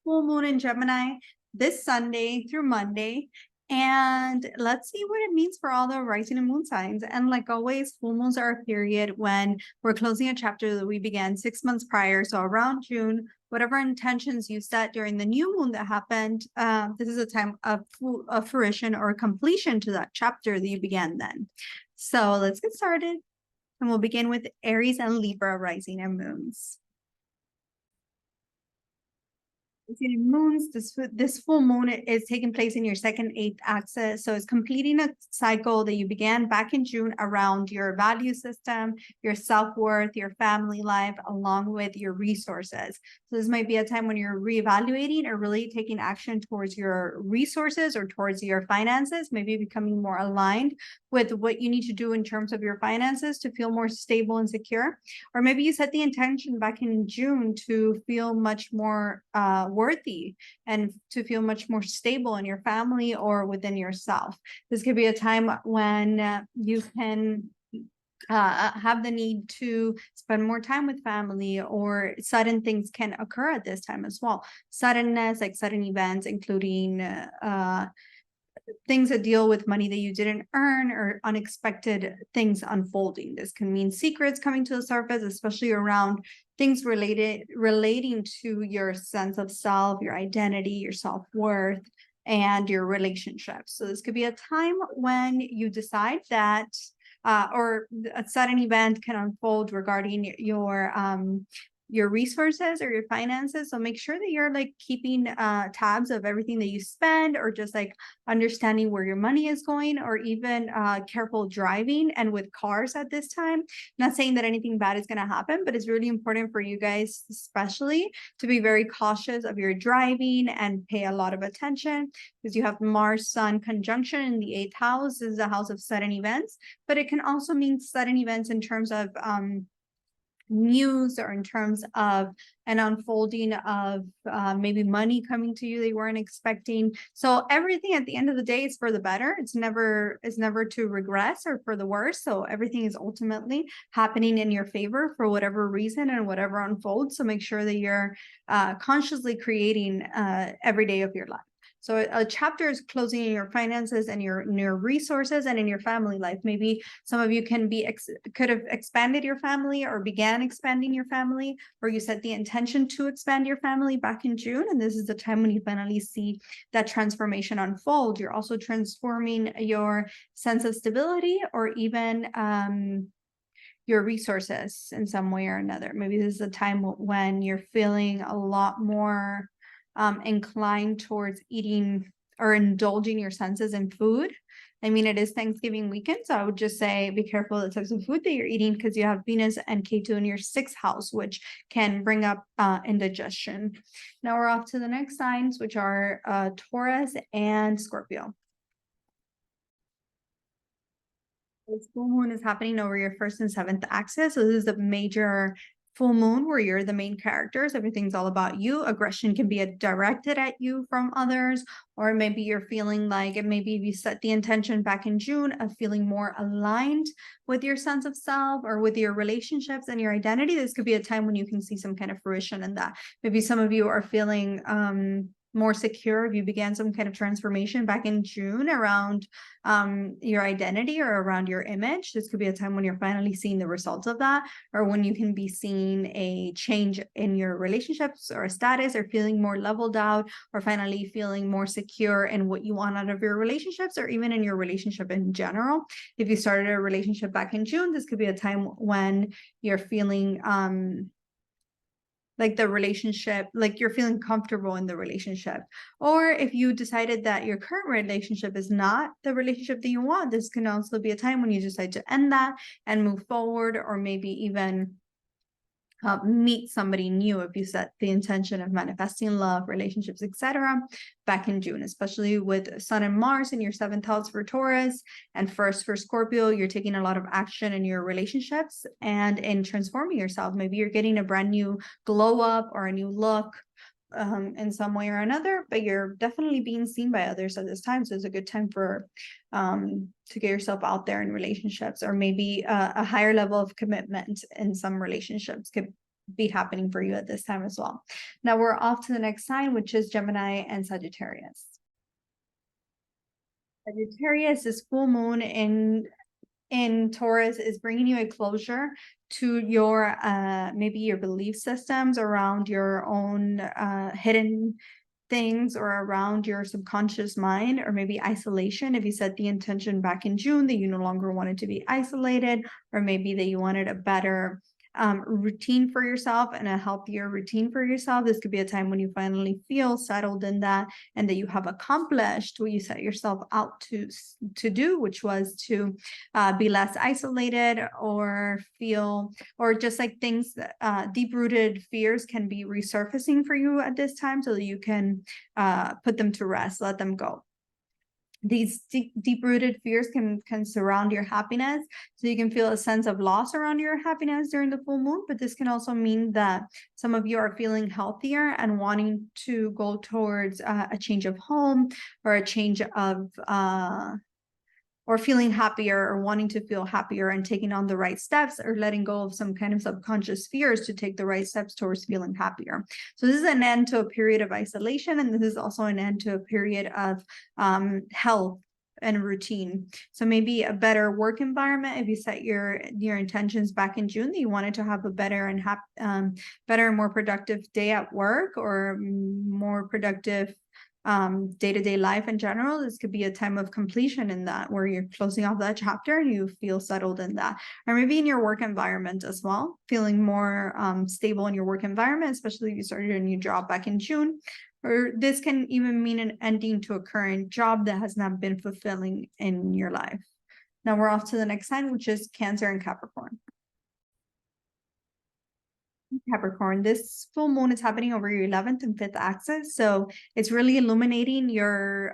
full moon in Gemini this Sunday through Monday. And let's see what it means for all the rising and moon signs. And like always, full moons are a period when we're closing a chapter that we began 6 months prior. So around June, whatever intentions you set during the new moon that happened, this is a time of fruition or completion to that chapter that you began then. So let's get started. And we'll begin with Aries and Libra rising and moons. Moons, this full moon is taking place in your second eighth axis, so it's completing a cycle that you began back in June around your value system, your self-worth, your family life, along with your resources. So this might be a time when you're reevaluating or really taking action towards your resources or towards your finances, maybe becoming more aligned with what you need to do in terms of your finances to feel more stable and secure. Or maybe you set the intention back in June to feel much more worthy and to feel much more stable in your family or within yourself. This could be a time when you can have the need to spend more time with family, or sudden things can occur at this time as well. Suddenness, like sudden events, including things that deal with money that you didn't earn or unexpected things unfolding. This can mean secrets coming to the surface, especially around things relating to your sense of self, your identity, your self-worth, and your relationships. So this could be a time when you decide that or a sudden event can unfold regarding your resources or your finances. So make sure that you're like keeping tabs of everything that you spend, or just like understanding where your money is going, or even careful driving and with cars at this time. Not saying that anything bad is going to happen, but it's really important for you guys, especially, to be very cautious of your driving and pay a lot of attention, because you have Mars Sun conjunction in the eighth house. This is a house of sudden events, but it can also mean sudden events in terms of news, or in terms of an unfolding of maybe money coming to you they weren't expecting. So everything at the end of the day is for the better. It's never to regress or for the worse. So everything is ultimately happening in your favor for whatever reason and whatever unfolds. So make sure that you're consciously creating every day of your life. So a chapter is closing in your finances and your resources and in your family life. Maybe some of you could have expanded your family or began expanding your family, or you set the intention to expand your family back in June. And this is the time when you finally see that transformation unfold. You're also transforming your sense of stability, or even your resources in some way or another. Maybe this is a time when you're feeling a lot more inclined towards eating or indulging your senses in food. I mean, it is Thanksgiving weekend, so I would just say be careful of the types of food that you're eating, because you have Venus and Ketu in your sixth house, which can bring up indigestion. Now we're off to the next signs, which are Taurus and Scorpio. This full moon is happening over your first and seventh axis. So this is the major full moon where you're the main characters. Everything's all about you. Aggression can be directed at you from others, or maybe you're feeling like, maybe you set the intention back in June of feeling more aligned with your sense of self or with your relationships and your identity. This could be a time when you can see some kind of fruition in that. Maybe some of you are feeling more secure if you began some kind of transformation back in June around your identity or around your image. This could be a time when you're finally seeing the results of that, or when you can be seeing a change in your relationships or status, or feeling more leveled out, or finally feeling more secure in what you want out of your relationships, or even in your relationship in general. If you started a relationship back in June, this could be a time when you're feeling like the relationship, like you're feeling comfortable in the relationship. Or if you decided that your current relationship is not the relationship that you want, this can also be a time when you decide to end that and move forward, or maybe even meet somebody new if you set the intention of manifesting love, relationships, etc. back in June, especially with Sun and Mars in your seventh house for Taurus. And first for Scorpio, you're taking a lot of action in your relationships and in transforming yourself. Maybe you're getting a brand new glow up or a new look in some way or another, but you're definitely being seen by others at this time. So it's a good time for to get yourself out there in relationships, or maybe a higher level of commitment in some relationships could be happening for you at this time as well. Now we're off to the next sign, which is Gemini and Sagittarius. Sagittarius, this full moon in Taurus is bringing you a closure to your maybe your belief systems around your own hidden things or around your subconscious mind, or maybe isolation. If you set the intention back in June that you no longer wanted to be isolated, or maybe that you wanted a better routine for yourself and a healthier routine for yourself, this could be a time when you finally feel settled in that, and that you have accomplished what you set yourself out to do, which was to be less isolated, or feel, or just like things that deep-rooted fears can be resurfacing for you at this time, so that you can put them to rest, let them go. These deep-rooted fears can surround your happiness, so you can feel a sense of loss around your happiness during the full moon. But this can also mean that some of you are feeling healthier and wanting to go towards a change of home, or a change of or feeling happier, or wanting to feel happier and taking on the right steps, or letting go of some kind of subconscious fears to take the right steps towards feeling happier. So this is an end to a period of isolation, and this is also an end to a period of health and routine. So maybe a better work environment. If you set your intentions back in June that you wanted to have a better and better and more productive day at work, or more productive day-to-day life in general, this could be a time of completion in that, where you're closing off that chapter and you feel settled in that. Or maybe in your work environment as well, feeling more stable in your work environment, especially if you started a new job back in June. Or this can even mean an ending to a current job that has not been fulfilling in your life. Now we're off to the next sign, which is Cancer and Capricorn. Capricorn, this full moon is happening over your 11th and 5th axis, so it's really illuminating your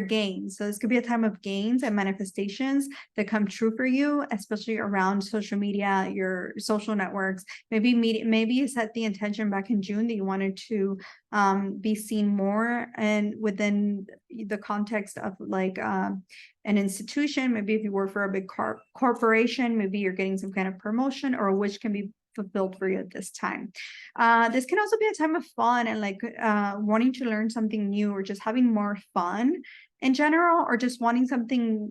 gains. So this could be a time of gains and manifestations that come true for you, especially around social media, your social networks. Maybe you set the intention back in June that you wanted to be seen more, and within the context of like an institution. Maybe if you work for a big corporation, maybe you're getting some kind of promotion, or which can be fulfilled for you at this time. This can also be a time of fun and like wanting to learn something new, or just having more fun in general, or just wanting something,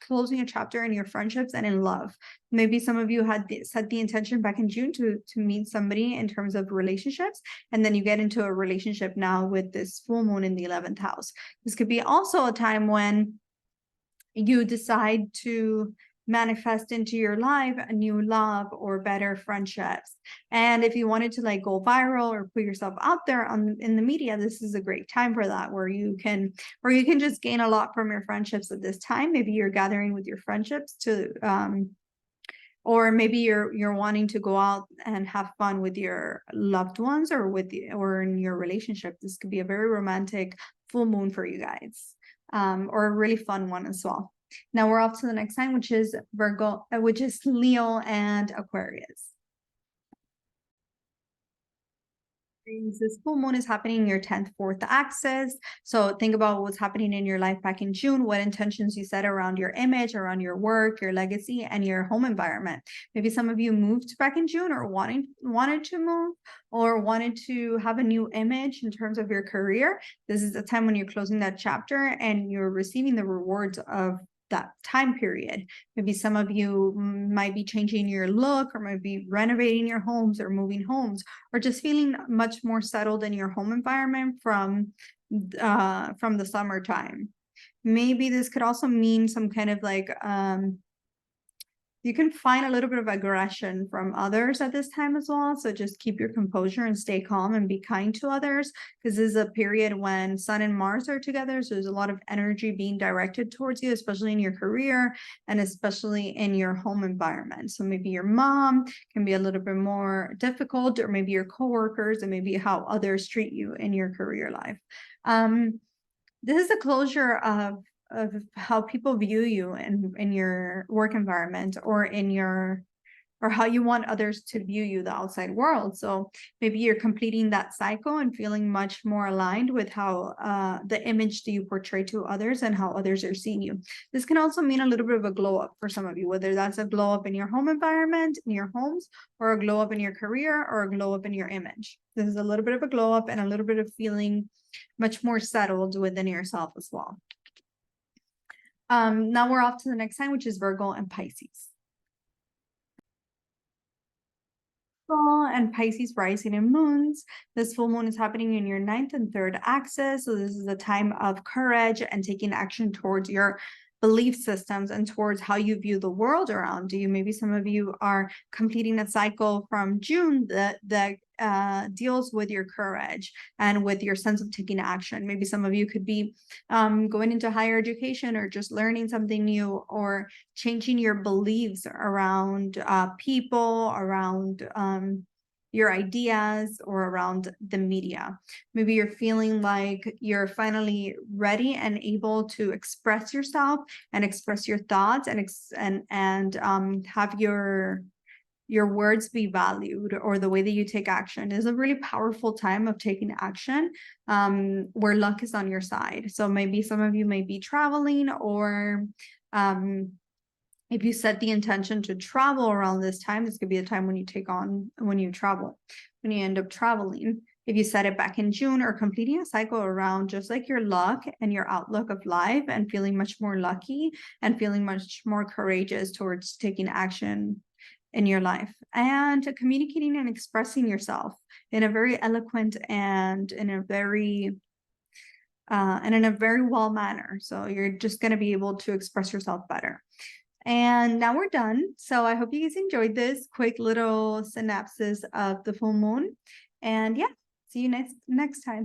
closing a chapter in your friendships and in love. Maybe some of you had set the intention back in June to meet somebody in terms of relationships, and then you get into a relationship now with this full moon in the 11th house. This could be also a time when you decide to manifest into your life a new love or better friendships. And if you wanted to like go viral or put yourself out there in the media, this is a great time for that, where you can just gain a lot from your friendships at this time. Maybe you're gathering with your friendships to or maybe you're wanting to go out and have fun with your loved ones, or in your relationship. This could be a very romantic full moon for you guys, or a really fun one as well. Now we're off to the next sign, which is Virgo, which is Leo and Aquarius. This full moon is happening in your 10th, 4th axis. So think about what's happening in your life back in June, what intentions you set around your image, around your work, your legacy, and your home environment. Maybe some of you moved back in June, or wanted to move, or wanted to have a new image in terms of your career. This is the time when you're closing that chapter and you're receiving the rewards of that time period. Maybe some of you might be changing your look, or might be renovating your homes, or moving homes, or just feeling much more settled in your home environment from the summertime. Maybe this could also mean some kind of like you can find a little bit of aggression from others at this time as well. So just keep your composure and stay calm and be kind to others, because this is a period when Sun and Mars are together. So there's a lot of energy being directed towards you, especially in your career and especially in your home environment. So maybe your mom can be a little bit more difficult, or maybe your coworkers, and maybe how others treat you in your career life. This is a closure of how people view you in your work environment, or in your or how you want others to view you, the outside world. So maybe you're completing that cycle and feeling much more aligned with how the image that you portray to others and how others are seeing you. This can also mean a little bit of a glow up for some of you, whether that's a glow up in your home environment, in your homes, or a glow up in your career, or a glow up in your image. This is a little bit of a glow up and a little bit of feeling much more settled within yourself as well. Now we're off to the next sign, which is Virgo and Pisces. And Pisces rising and moons. This full moon is happening in your 9th and 3rd axis. So this is a time of courage and taking action towards your belief systems and towards how you view the world around you. Maybe some of you are completing a cycle from June that deals with your courage and with your sense of taking action. Maybe some of you could be going into higher education or just learning something new or changing your beliefs around people, around your ideas, or around the media. Maybe you're feeling like you're finally ready and able to express yourself and express your thoughts and have your words be valued, or the way that you take action. Is a really powerful time of taking action where luck is on your side. So maybe some of you may be traveling, or if you set the intention to travel around this time, this could be a time when you end up traveling. If you set it back in June, or completing a cycle around just like your luck and your outlook of life, and feeling much more lucky and feeling much more courageous towards taking action in your life, and communicating and expressing yourself in a very eloquent and in a very well manner. So you're just going to be able to express yourself better. And now we're done. So I hope you guys enjoyed this quick little synopsis of the full moon. And yeah, see you next time.